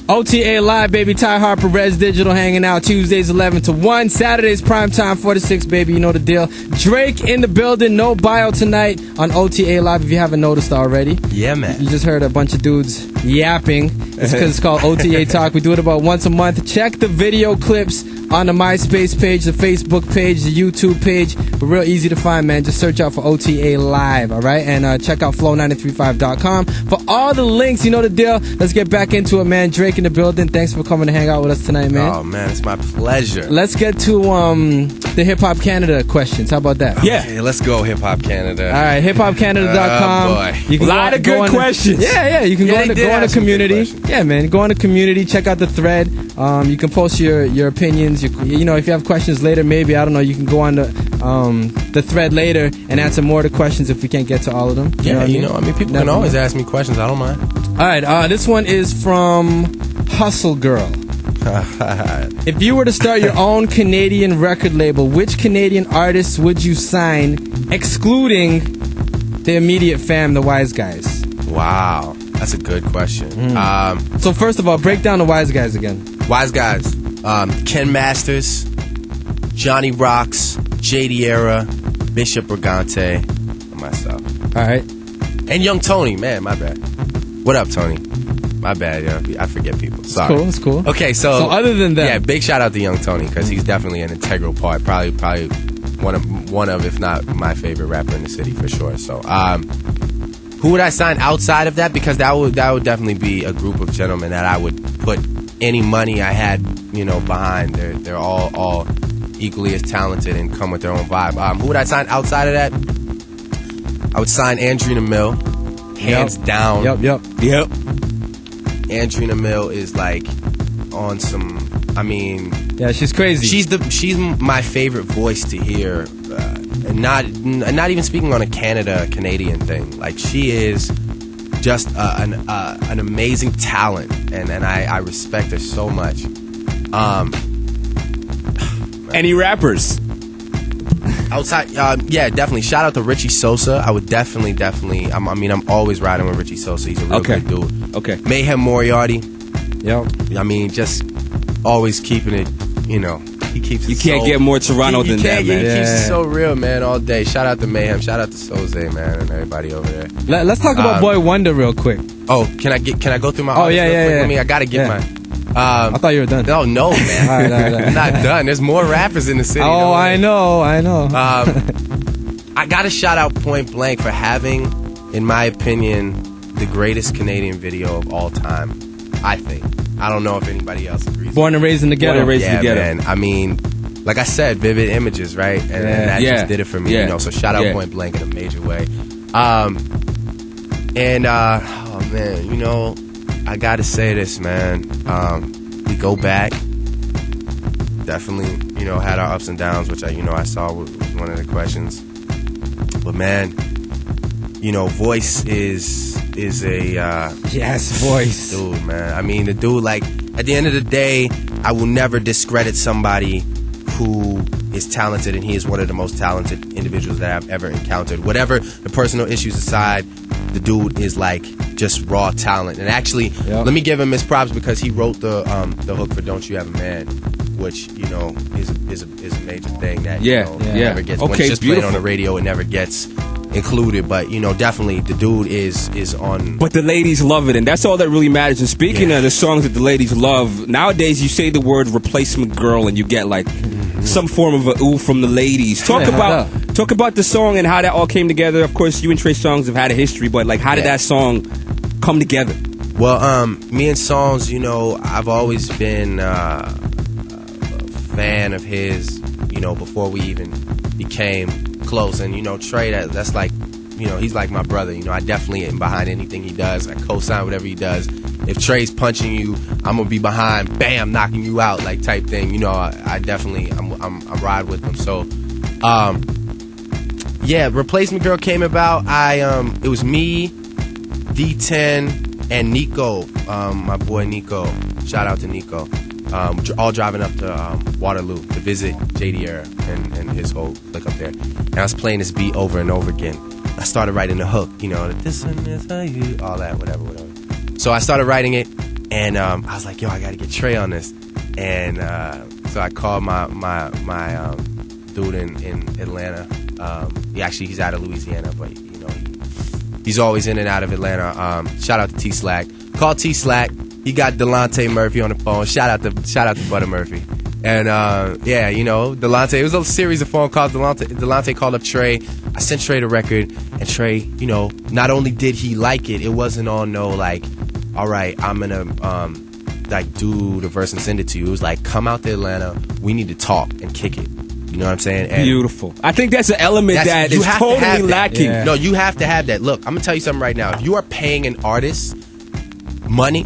OTA Live, baby. Ty Harper, Rez Digital hanging out Tuesdays 11 to 1. Saturdays prime time 4 to 6, baby. You know the deal. Drake in the building. No bio tonight on OTA Live if you haven't noticed already. Yeah, man. You just heard a bunch of dudes yapping. It's because it's called OTA Talk. We do it about once a month. Check the video clips on the MySpace page, the Facebook page, the YouTube page. We're real easy to find, man. Just search out for OTA Live, all right? And check out flow935.com for all the links. You know the deal. Let's get back into it, man. Drake in the building. Thanks for coming to hang out with us tonight, man. Oh, man, it's my pleasure. Let's get to the Hip Hop Canada questions. How about that? Yeah. Okay, let's go, Hip Hop Canada. All right, hiphopcanada.com. Boy. You can a lot of good questions. Yeah. You can go on the community. Yeah, man. Go on the community. Check out the thread. You can post your opinions. You know, if you have questions later, maybe, I don't know, you can go on the thread later and answer more of the questions if we can't get to all of them. Yeah, I mean, people can always ask me questions. I don't mind. All right, this one is from Hustle Girl. If you were to start your own Canadian record label, which Canadian artists would you sign, excluding the immediate fam, the Wise Guys? Wow, that's a good question. So first of all, break down the Wise Guys again. Wise Guys, Ken Masters, Johnny Rocks, JD Era, Bishop Brigante, and myself. All right. And Young Tony, man, my bad. What up, Tony? My bad, I forget people. Sorry. It's cool. Okay, so other than that, yeah, big shout out to Young Tony because he's definitely an integral part. Probably one of, if not my favorite rapper in the city for sure. So, who would I sign outside of that? Because that would definitely be a group of gentlemen that I would put any money I had, behind. They're all equally as talented and come with their own vibe. Who would I sign outside of that? I would sign Andrina Mill, hands down. Yep. Andrina Mill is like on some. I mean, yeah, she's crazy. She's my favorite voice to hear, and not even speaking on a Canadian thing. Like she is just an amazing talent, and I respect her so much. Any rappers? Outside, yeah, definitely. Shout out to Richie Sosa. I would definitely. I'm always riding with Richie Sosa. He's a real good dude. Okay. Mayhem Moriarty. Yep. I mean, just always keeping it. He keeps. You can't get more Toronto than that, man. He keeps it so real, man. All day. Shout out to Mayhem. Shout out to Soze, man, and everybody over there. Let's talk about Boy Wonder real quick. Oh, can I go through my? Oh yeah. I mean, I gotta get mine. I thought you were done. Oh no, man. All right. I'm not done. There's more rappers in the city. Oh, I know. I gotta shout out Point Blank for having, in my opinion, the greatest Canadian video of all time. I think. I don't know if anybody else agrees. Born and Raised in the Ghetto. Man. I mean, like I said, vivid images, right? And that just did it for me. So shout out Point Blank in a major way. Oh man, I gotta say this, man. We go back. Definitely, had our ups and downs, which I saw was one of the questions. But man, voice is a yes, voice, dude, man. I mean, the dude, like, at the end of the day, I will never discredit somebody who is talented, and he is one of the most talented individuals that I've ever encountered. Whatever the personal issues aside, the dude is like just raw talent. And actually, let me give him his props because he wrote the hook for "Don't You Have a Man," which is a major thing that never gets when it's just played on the radio. It never gets included, but definitely the dude is on. But the ladies love it, and that's all that really matters. And speaking of the songs that the ladies love, nowadays you say the word replacement girl and you get like some form of a ooh from the ladies. Talk about the song and how that all came together. Of course, you and Trey Songz have had a history, but like, how did that song come together? Well, me and Songz, I've always been a fan of his, before we even became close. And Trey, that's like, he's like my brother. I definitely am behind anything he does. I co-sign whatever he does. If Trey's punching you, I'm gonna be behind, bam, knocking you out, like type thing. I definitely I'm ride with him. So Replacement Girl came about. It was me, D10, and Nico, my boy Nico. Shout out to Nico. All driving up to Waterloo to visit JD Era and his whole clique up there. And I was playing this beat over and over again. I started writing the hook, this and this, all that, whatever. So I started writing it, And I was like, yo, I got to get Trey on this. And so I called my dude in Atlanta. He's out of Louisiana, but you know he's always in and out of Atlanta. Shout out to T Slack. Call T Slack. He got Delonte Murphy on the phone. Shout out to Butter Murphy. And Delonte. It was a series of phone calls. Delonte called up Trey. I sent Trey the record, and Trey, not only did he like it, it wasn't on no like, all right, I'm gonna do the verse and send it to you. It was like, come out to Atlanta. We need to talk and kick it. You know what I'm saying? And beautiful. I think that's an element that is totally lacking. Yeah. No, you have to have that. Look, I'm gonna tell you something right now. If you are paying an artist money,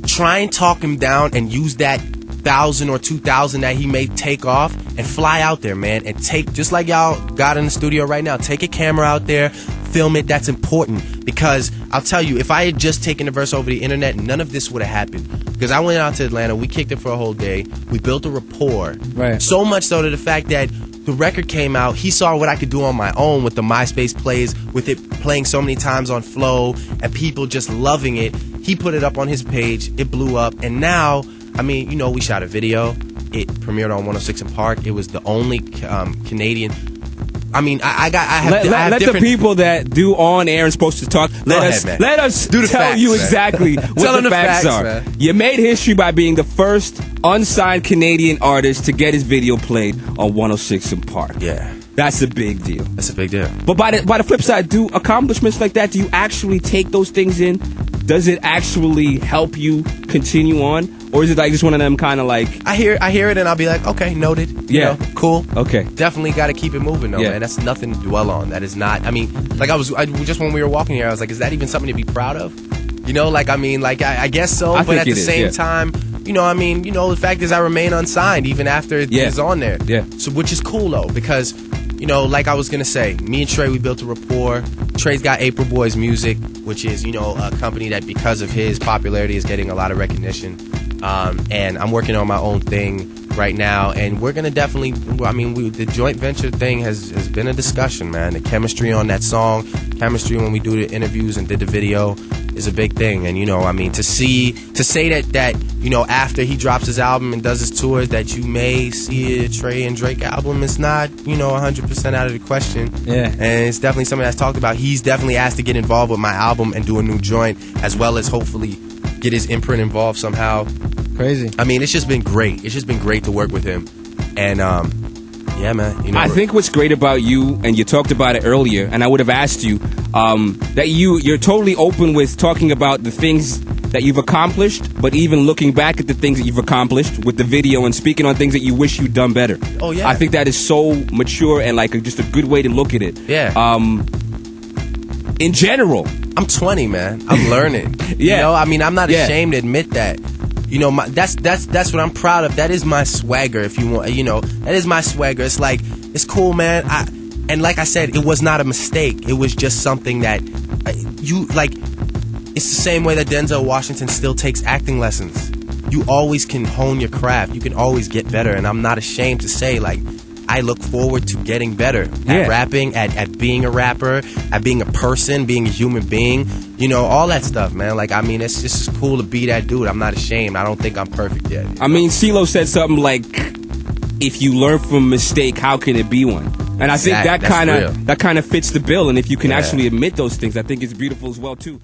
try and talk him down and use that 1,000 or 2,000 that he may take off and fly out there, man, and take, just like y'all got in the studio right now, take a camera out there, film it. That's important, because I'll tell you, if I had just taken the verse over the internet, none of this would have happened. Because I went out to Atlanta, we kicked it for a whole day, we built a rapport, right? So much so to the fact that the record came out, he saw what I could do on my own with the MySpace plays, with it playing so many times on Flow, and people just loving it. He put it up on his page, it blew up, and now, I mean, we shot a video. It premiered on 106 in Park. It was the only Canadian. I mean, I have the people that do on air and supposed to talk. Let us do the tell facts, you man. exactly what the facts are. Man. You made history by being the first unsigned Canadian artist to get his video played on 106 in Park. Yeah, that's a big deal. That's a big deal. But by the flip side, do accomplishments like that, do you actually take those things in? Does it actually help you continue on? Or is it like just one of them kind of like... I hear it and I'll be like, okay, noted. Yeah. Cool. Okay. Definitely got to keep it moving though, man. That's nothing to dwell on. That is not... I mean, like just when we were walking here, I was like, is that even something to be proud of? I guess so. But at the same time, the fact is I remain unsigned even after it's on there. Yeah. So, which is cool though, because... like I was going to say, me and Trey, we built a rapport. Trey's got April Boys Music, which is, a company that because of his popularity is getting a lot of recognition. And I'm working on my own thing right now. And we're going to definitely, the joint venture thing has been a discussion, man. The chemistry on that song, chemistry when we do the interviews and did the video is a big thing. And, to say that, after he drops his album and does his tours, that you may see a Trey and Drake album is not, 100% out of the question. Yeah. And it's definitely something that's talked about. He's definitely asked to get involved with my album and do a new joint, as well as hopefully get his imprint involved somehow. Crazy. I mean, it's just been great. It's just been great to work with him. And, yeah, man. I think what's great about you, and you talked about it earlier, and I would have asked you, that you're totally open with talking about the things that you've accomplished, but even looking back at the things that you've accomplished with the video and speaking on things that you wish you'd done better. Oh, yeah. I think that is so mature and just a good way to look at it. Yeah. In general. I'm 20, man. I'm learning. Yeah. I'm not ashamed to admit that. That's what I'm proud of. That is my swagger, if you want. That is my swagger. It's like, it's cool, man. And like I said, it was not a mistake. It was just something that it's the same way that Denzel Washington still takes acting lessons. You always can hone your craft. You can always get better. And I'm not ashamed to say, I look forward to getting better at rapping, at being a rapper, at being a person, being a human being, all that stuff, man. It's just cool to be that dude. I'm not ashamed. I don't think I'm perfect yet. CeeLo said something like, if you learn from a mistake, how can it be one? And I think that kind of fits the bill. And if you can actually admit those things, I think it's beautiful as well, too.